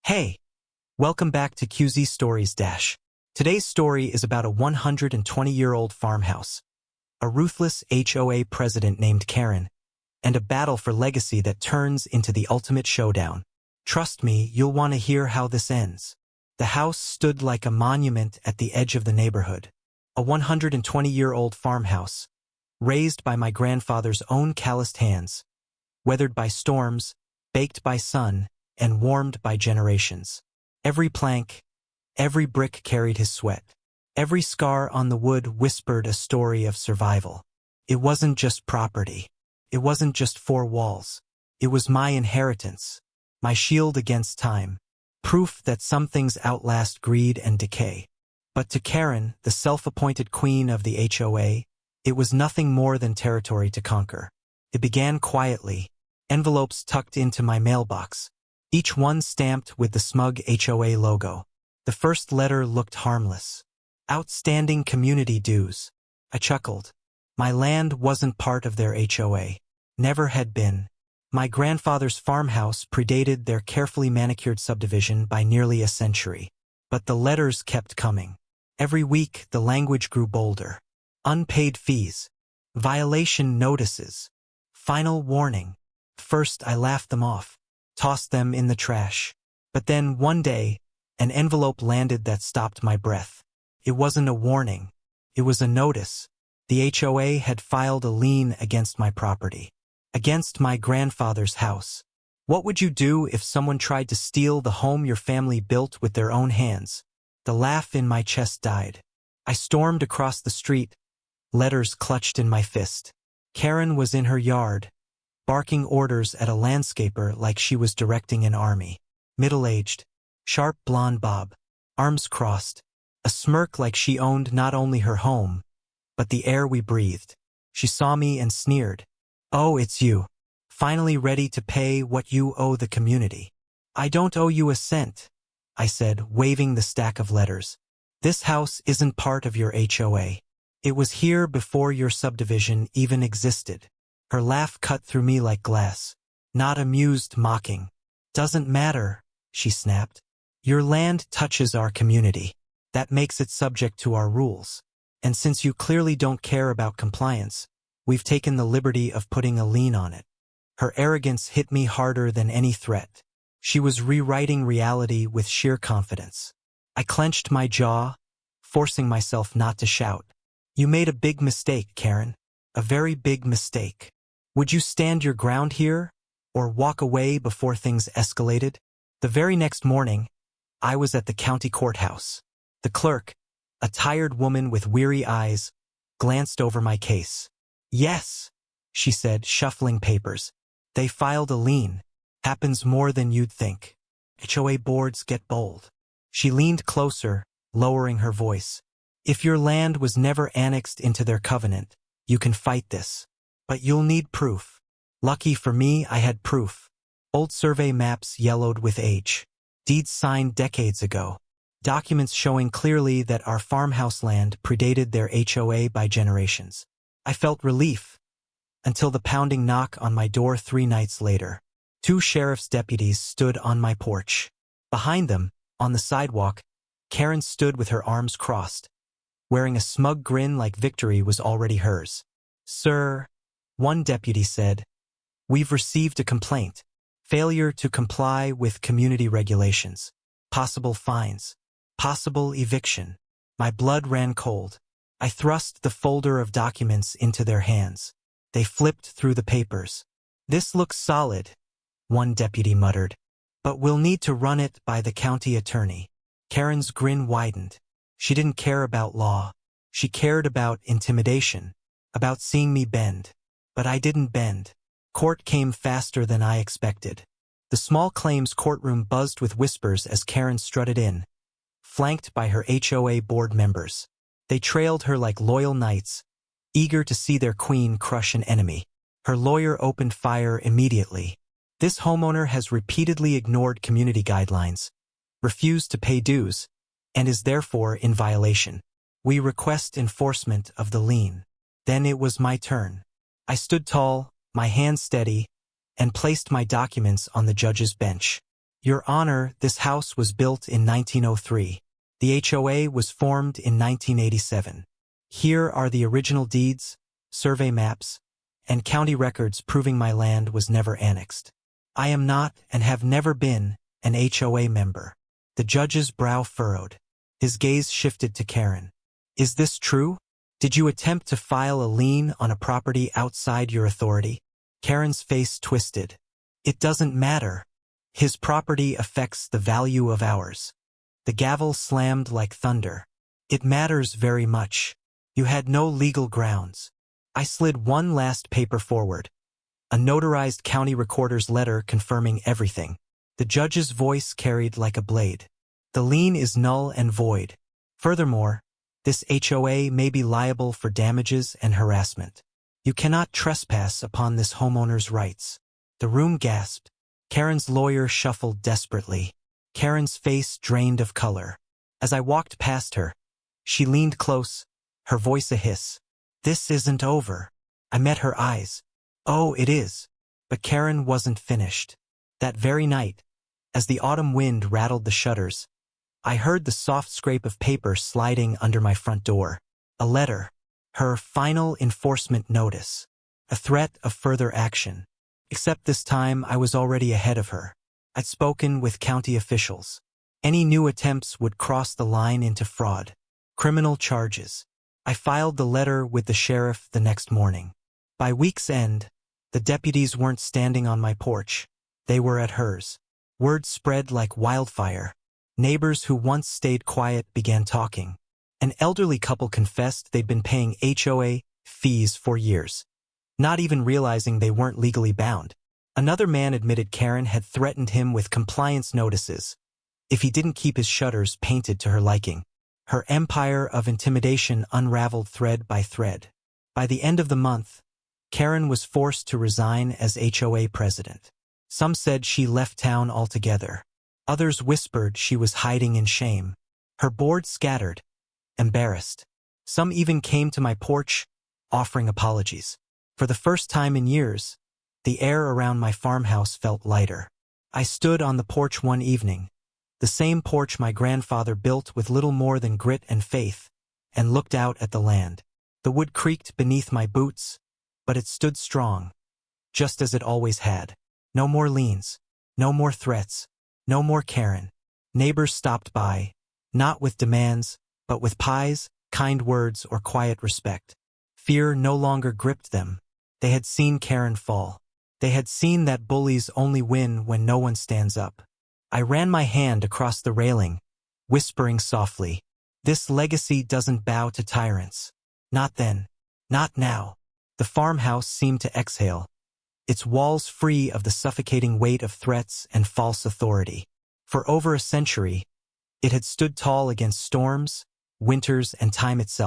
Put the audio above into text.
Hey, welcome back to QZ Stories Dash. Today's story is about a 120-year-old farmhouse, a ruthless HOA president named Karen, and a battle for legacy that turns into the ultimate showdown. Trust me, you'll want to hear how this ends. The house stood like a monument at the edge of the neighborhood, a 120-year-old farmhouse, raised by my grandfather's own calloused hands, weathered by storms, baked by sun, and warmed by generations. Every plank, every brick carried his sweat. Every scar on the wood whispered a story of survival. It wasn't just property. It wasn't just four walls. It was my inheritance, my shield against time, proof that some things outlast greed and decay. But to Karen, the self-appointed queen of the HOA, it was nothing more than territory to conquer. It began quietly, envelopes tucked into my mailbox, each one stamped with the smug HOA logo. The first letter looked harmless. Outstanding community dues. I chuckled. My land wasn't part of their HOA. Never had been. My grandfather's farmhouse predated their carefully manicured subdivision by nearly a century. But the letters kept coming. Every week, the language grew bolder. Unpaid fees. Violation notices. Final warning. First, I laughed them off, tossed them in the trash. But then, one day, an envelope landed that stopped my breath. It wasn't a warning. It was a notice. The HOA had filed a lien against my property, against my grandfather's house. What would you do if someone tried to steal the home your family built with their own hands? The laugh in my chest died. I stormed across the street, letters clutched in my fist. Karen was in her yard, barking orders at a landscaper like she was directing an army. Middle-aged, sharp blonde bob, arms crossed, a smirk like she owned not only her home, but the air we breathed. She saw me and sneered. "Oh, it's you. Finally ready to pay what you owe the community." "I don't owe you a cent," I said, waving the stack of letters. "This house isn't part of your HOA. It was here before your subdivision even existed." Her laugh cut through me like glass. Not amused, mocking. "Doesn't matter," she snapped. "Your land touches our community. That makes it subject to our rules. And since you clearly don't care about compliance, we've taken the liberty of putting a lien on it." Her arrogance hit me harder than any threat. She was rewriting reality with sheer confidence. I clenched my jaw, forcing myself not to shout. "You made a big mistake, Karen. A very big mistake. Would you stand your ground here, or walk away before things escalated?" The very next morning, I was at the county courthouse. The clerk, a tired woman with weary eyes, glanced over my case. "Yes," she said, shuffling papers. "They filed a lien. Happens more than you'd think. HOA boards get bold." She leaned closer, lowering her voice. "If your land was never annexed into their covenant, you can fight this. But you'll need proof." Lucky for me, I had proof. Old survey maps yellowed with age. Deeds signed decades ago. Documents showing clearly that our farmhouse land predated their HOA by generations. I felt relief, until the pounding knock on my door 3 nights later. 2 sheriff's deputies stood on my porch. Behind them, on the sidewalk, Karen stood with her arms crossed, wearing a smug grin like victory was already hers. "Sir," one deputy said, "we've received a complaint. Failure to comply with community regulations. Possible fines. Possible eviction." My blood ran cold. I thrust the folder of documents into their hands. They flipped through the papers. "This looks solid," one deputy muttered, "but we'll need to run it by the county attorney." Karen's grin widened. She didn't care about law. She cared about intimidation, about seeing me bend. But I didn't bend. Court came faster than I expected. The small claims courtroom buzzed with whispers as Karen strutted in, flanked by her HOA board members. They trailed her like loyal knights, eager to see their queen crush an enemy. Her lawyer opened fire immediately. "This homeowner has repeatedly ignored community guidelines, refused to pay dues, and is therefore in violation. We request enforcement of the lien." Then it was my turn. I stood tall, my hands steady, and placed my documents on the judge's bench. Your Honor, this house was built in 1903. The HOA was formed in 1987. Here are the original deeds, survey maps, and county records proving my land was never annexed. I am not and have never been an HOA member. The judge's brow furrowed. His gaze shifted to Karen. Is this true? Did you attempt to file a lien on a property outside your authority? Karen's face twisted. It doesn't matter. His property affects the value of ours. The gavel slammed like thunder. It matters very much. You had no legal grounds. I slid one last paper forward. A notarized county recorder's letter confirming everything. The judge's voice carried like a blade. The lien is null and void. Furthermore, this HOA may be liable for damages and harassment. You cannot trespass upon this homeowner's rights. The room gasped. Karen's lawyer shuffled desperately. Karen's face drained of color. As I walked past her, she leaned close, her voice a hiss. This isn't over. I met her eyes. Oh, it is. But Karen wasn't finished. That very night, as the autumn wind rattled the shutters, I heard the soft scrape of paper sliding under my front door. A letter. Her final enforcement notice. A threat of further action. Except this time I was already ahead of her. I'd spoken with county officials. Any new attempts would cross the line into fraud. Criminal charges. I filed the letter with the sheriff the next morning. By week's end, the deputies weren't standing on my porch. They were at hers. Word spread like wildfire. Neighbors who once stayed quiet began talking. An elderly couple confessed they'd been paying HOA fees for years, not even realizing they weren't legally bound. Another man admitted Karen had threatened him with compliance notices if he didn't keep his shutters painted to her liking. Her empire of intimidation unraveled thread by thread. By the end of the month, Karen was forced to resign as HOA president. Some said she left town altogether. Others whispered she was hiding in shame. Her board scattered, embarrassed. Some even came to my porch, offering apologies. For the first time in years, the air around my farmhouse felt lighter. I stood on the porch one evening, the same porch my grandfather built with little more than grit and faith, and looked out at the land. The wood creaked beneath my boots, but it stood strong, just as it always had. No more liens, no more threats, no more Karen. Neighbors stopped by, not with demands, but with pies, kind words, or quiet respect. Fear no longer gripped them. They had seen Karen fall. They had seen that bullies only win when no one stands up. I ran my hand across the railing, whispering softly, "This legacy doesn't bow to tyrants. Not then. Not now." The farmhouse seemed to exhale, its walls free of the suffocating weight of threats and false authority. For over a century, it had stood tall against storms, winters, and time itself.